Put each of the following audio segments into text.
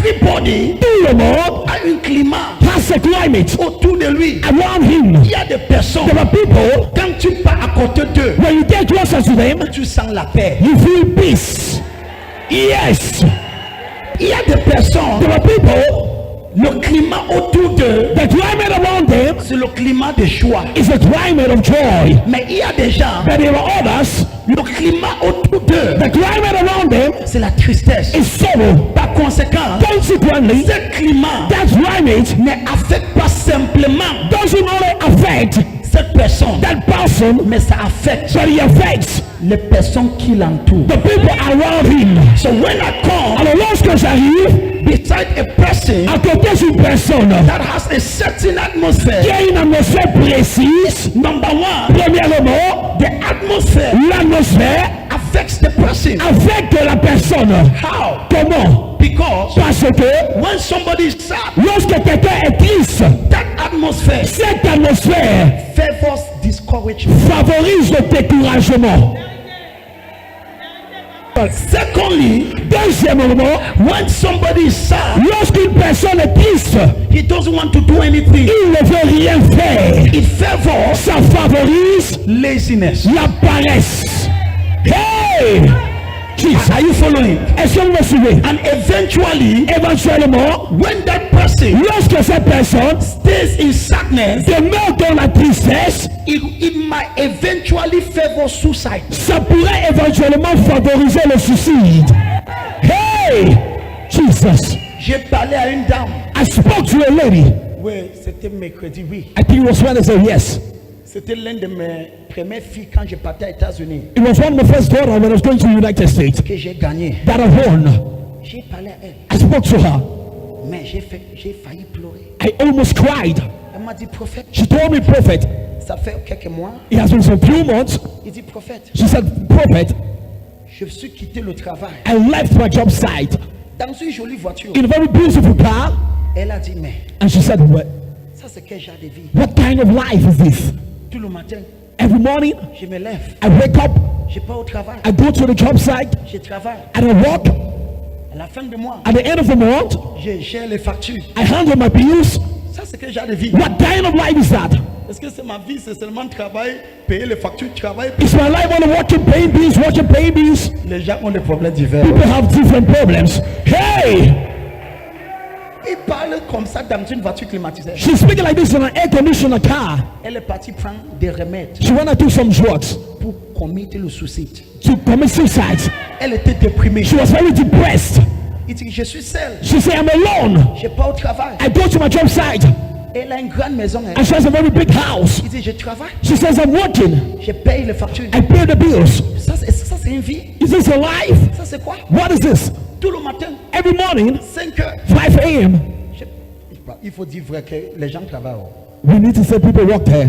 Everybody Tout le monde a un climat has a climate autour de lui. around him. Il y a des personnes, There are people, quand tu pars à côté d'eux, when you get closer to them, tu sens la paix. you feel peace. Yes. Il y a des personnes, There are people, le climat autour d'eux, the climate around them c'est le climat de joie. is a climate of joy. Mais il y a des gens, But there are others, le climat autour d'eux, the climate around them c'est la tristesse. is sorrow. Par conséquent, Consequently, ce climat that climate n'affecte pas simplement doesn't only affect cette personne, that person, mais ça affecte but it affects les personnes qui l'entourent. the people around him. So when I come Alors lorsque j'arrive beside a person à côté d'une personne that has a certain atmosphere, qui a une atmosphère précise, number one, premièrement, the atmosphere l'atmosphère affects the person. affecte la personne. How? Comment? Because Parce que when somebody is sad, lorsque quelqu'un est triste, that atmosphere cette atmosphère favors discouragement. favorise le découragement. Secondly, Deuxièmement, when somebody is sad, lorsqu'une personne est triste, he doesn't want to do anything. il ne veut rien faire. It favors Ça favorise laziness. la paresse. Hey! Jesus. Are you following? Est-ce que vous me suivez? And eventually, Éventuellement, when that person lorsque cette personne stays in sadness, demeure dans la tristesse, it might eventually favor suicide. ça pourrait éventuellement favoriser le suicide. Hey! Jesus. J'ai parlé à une dame. I spoke to a lady. Oui, c'était mercredi, oui. I think it was Wednesday, yes. C'était l'une de mes premières filles quand je partais aux États-Unis It was one of my first daughter when I was going to the United States que j'ai gagné. that I won. J'ai parlé à elle, I spoke to her. mais j'ai failli pleurer. I almost cried. Elle m'a dit, prophète, She told me, Prophet, ça fait quelques mois. it has been some few months. Il dit, prophète, She said, Prophet, je suis quitté le travail I left my job site dans une jolie voiture. in a very beautiful car. Elle a dit, mais And she said, what ça c'est quel genre de vie? kind of life is this? Tout le matin, Every morning, je me lève, I wake up, je pars au travail, I go to the job site, je travaille. and I work. À la fin du mois, At the end of the month, je gère les factures. I handle my bills. Ça c'est quel genre de vie? What kind of life is that? Est-ce que c'est ma vie, c'est seulement travail, payer les factures, travail? Is my life only working, paying bills? Les gens ont des problèmes divers. People have different problems. Hey! Il parle comme ça dans une voiture climatisée. She's speaking like this in an air-conditioned car. Elle est partie prendre des remèdes She went to do some drugs pour commettre le suicide. to commit suicide. Elle était déprimée. She was very depressed. Il dit, je suis seule, She said, I'm alone. je pars au travail. I go to my job site. Elle a une grande maison. Hein. And she has a very big house. Il dit, je travaille, She says, I'm working. je paye les factures. I pay the bills. Ça, c'est une vie. Is this a life? Ça, c'est quoi? What is this? Tout le matin, Every morning, 5 heures. 5 a.m. Il faut dire vrai que les gens travaillent. We need to say people work there.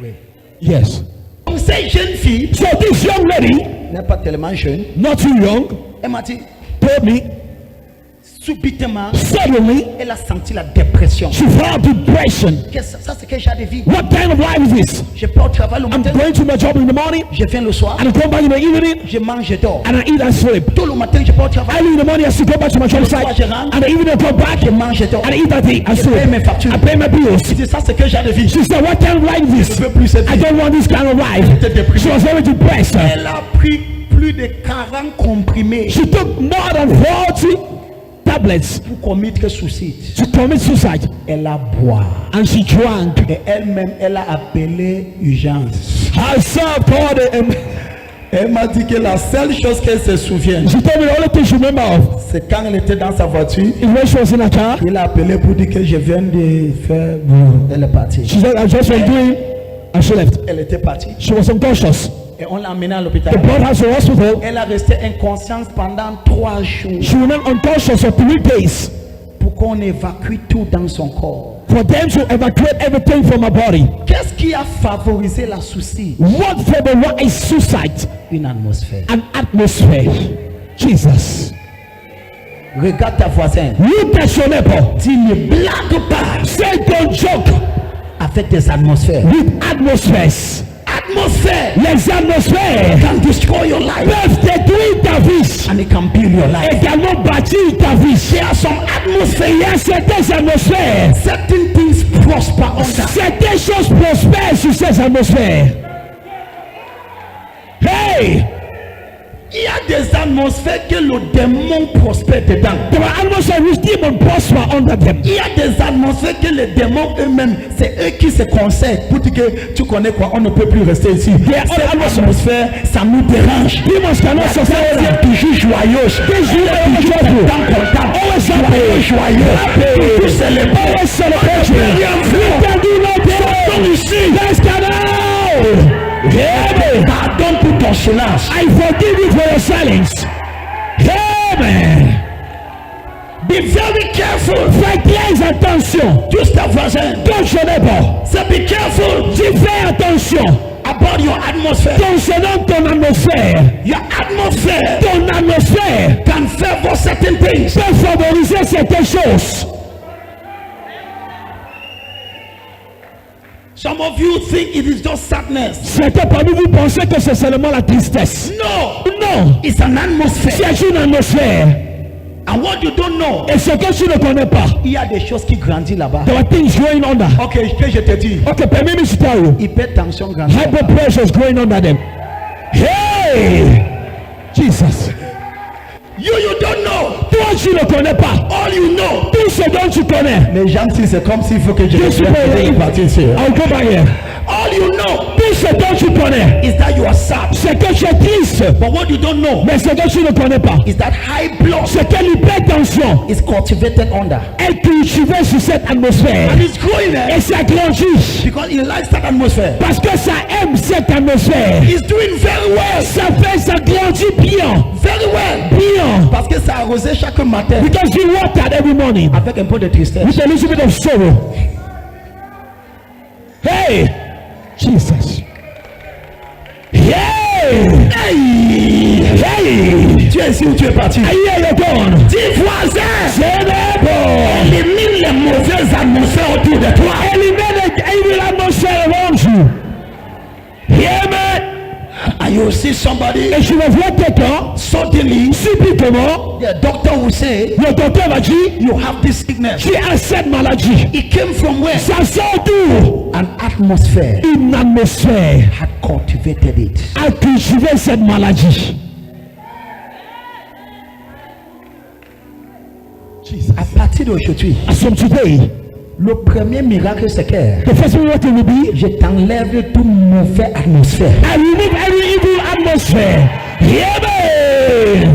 Oui. Yes. Comme cette jeune fille So this young lady, n'est pas tellement jeune, not too young, elle m'a dit, told me, subitement, suddenly, elle a senti la dépression. she felt depression. Ça, c'est quel genre de vie? What kind of life is this? Je pars au travail le I'm matin, going to my job in the morning, je viens le soir, and I come back in the evening, je mange, je dors. and I eat and sleep. Tout le matin, je pars au travail, Early in the morning, I still go back to my job site, and the evening I come back, je mange, je dors. and I eat and Je sleep. paye mes factures. I pay my bills. Il dit, ça, c'est quel genre de vie? She said, what kind of life is this? Je veux plus cette I vie. don't want this kind of life. J'étais déprimé. She was very depressed. Elle a pris plus de 40 comprimés She took more than 40 tablets pour commettre suicide. to commit suicide, Elle a boire. and she drank. Et elle-même, elle a appelé urgence. Herself called it. Elle m'a dit que la seule chose qu'elle se souvient, She told me the only thing she remember of c'est quand elle était dans sa voiture, is when she was in a car. il a appelé pour dire que je viens de faire. Elle est partie. She said, I just was doing, and she left. Elle était partie. She was unconscious. Et on l'a emmenée à l'hôpital. They brought her to the hospital. Elle a resté inconsciente pendant 3 jours She remained unconscious for 3 days pour qu'on évacue tout dans son corps. for them to evacuate everything from her body. Qu'est-ce qui a favorisé la suicide? What favorized suicide? Une atmosphère. An atmosphere. Jesus. Regarde ta voisine. Look at your neighbor. Tu ne blagues pas Say don't joke avec des atmosphères. with atmospheres. atmosphere Les atmosphères can destroy your life peuvent détruire ta vie and it can build your life. également bâtir ta vie. There are some atmosphere. Il y a certaines atmosphères, Certain things prosper under. certaines choses prospèrent sur ces atmosphères. Hey! Il y a des atmosphères que le démon prospère dedans. There are atmospheres which demons prosper under them. Il y a des atmosphères que les démons eux-mêmes, c'est eux qui se conseillent pour dire que tu connais quoi, on ne peut plus rester ici. Cette atmosphère, ça nous dérange. Demons cannot sustain C'est toujours joyeux. Toujours content. Joyeux. Toujours célébrer. always celebrating. We can do nothing. Let's get out. Pardon pour ton silence. I forgive you for your silence. Amen. Be very careful. Fais très attention. Juste ta voisin. Touche ton neighbor. Say be careful Tu fais attention. about your atmosphere. Concernant ton atmosphère. Your atmosphere Ton atmosphère can favor certain things. peut favoriser certaines choses. Some of you think it is just sadness. Certains parmi vous pensez que c'est seulement la tristesse. No, Non. it's an atmosphere. C'est une atmosphère. And what you don't know, Et ce que tu ne connais pas. il y a des choses qui grandissent là-bas. There are things going under. Ok, que je te dis, Okay, permets me to tell you. hypertension grandit. Hyper pressure is going under them. Hey! Jesus. You don't know. Toi, tu ne connais pas. All you know. Tout ce dont tu connais. Les gens, si c'est comme s'il faut que je Je suis partir ici. I'll go back here. All you know Tout ce dont tu connais. is that you are sad. C'est que tu es triste. But what you don't know Mais ce que tu ne connais pas. is that high blood C'est que l'hypertension is cultivated under. est cultivée sur cette atmosphère. And it's growing there Et ça grandit. because it likes that atmosphere. Parce que ça aime cette atmosphère. It's doing very well. Ça grandit bien. Very well. Bien. Parce que ça arrosé chaque matin Because you water every morning. avec un peu de tristesse. With a little bit of sorrow. Hey! Jesus. Hey! Hey! Tu es ici ou tu es parti? I hear you gone. Dis voisin, C'est bon. élimine les mauvaises atmosphères autour de toi. Eliminate evil atmosphere around you. Hear me? And you will see somebody Et je vais voir quelqu'un, suddenly, subitement, the doctor will say, le docteur va dire, you have this sickness. tu as cette maladie. It came from where? Ça sort d'où? An atmosphere Une atmosphère had cultivated it. a cultivé cette maladie. À partir d'aujourd'hui, As from today, le premier miracle c'est que the first miracle will be, je t'enlève toute mauvaise atmosphère. I remove every evil atmosphere. Hear me?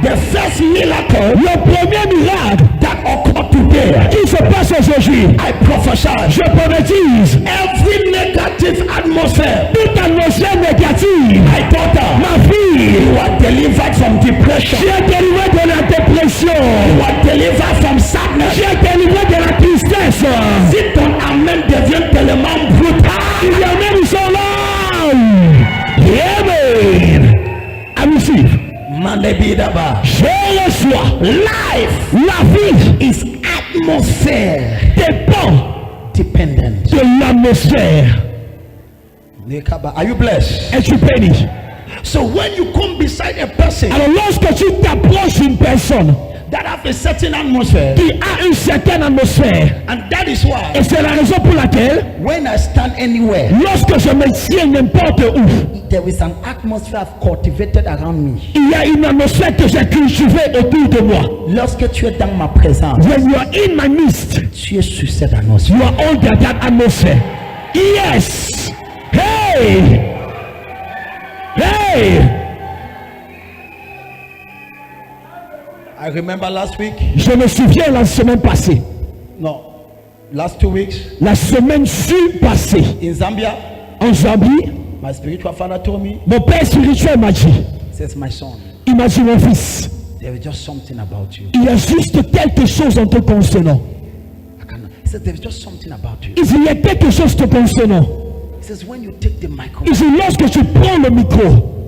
The first miracle Le premier miracle that occurred today, qui se passe aujourd'hui, I prophesy, je prophétise, every negative atmosphere, toute atmosphère négative, my daughter, ma fille, you are delivered from depression. tu es délivré de la dépression, You are delivered from sadness. tu es délivré de la tristesse. Si ton amen devient tellement brutal, Il y a même ils sont là. Hear me? I receive. Malebidaba. Je reçois. Life La vie is atmosphere dépend dependent. de l'atmosphère. Are you blessed? Es-tu béni? So when you come beside a person Alors lorsque tu t'approches d'une personne that have a certain atmosphere, qui a une certaine atmosphère, and that is why et c'est la raison pour laquelle when I stand anywhere, lorsque je me tiens n'importe où, there is an atmosphere I've cultivated around me. il y a une atmosphère que j'ai cultivée autour de moi. Lorsque tu es dans ma présence, When you are in my midst, tu es sur cette atmosphère. you are under that atmosphere. Yes. Hey. Hey. I remember last week, Je me souviens la semaine passée. no, last 2 weeks La semaine passée, in Zambia, en Zambie, my spiritual father told me, mon père spirituel m'a dit, says, my son, il m'a dit, mon fils, there is just something about you. il y a juste quelque chose en te concernant. He says, there is just something about you. Il dit, il y a quelque chose te concernant. He says, when you take the microphone, Il dit, lorsque tu prends le micro,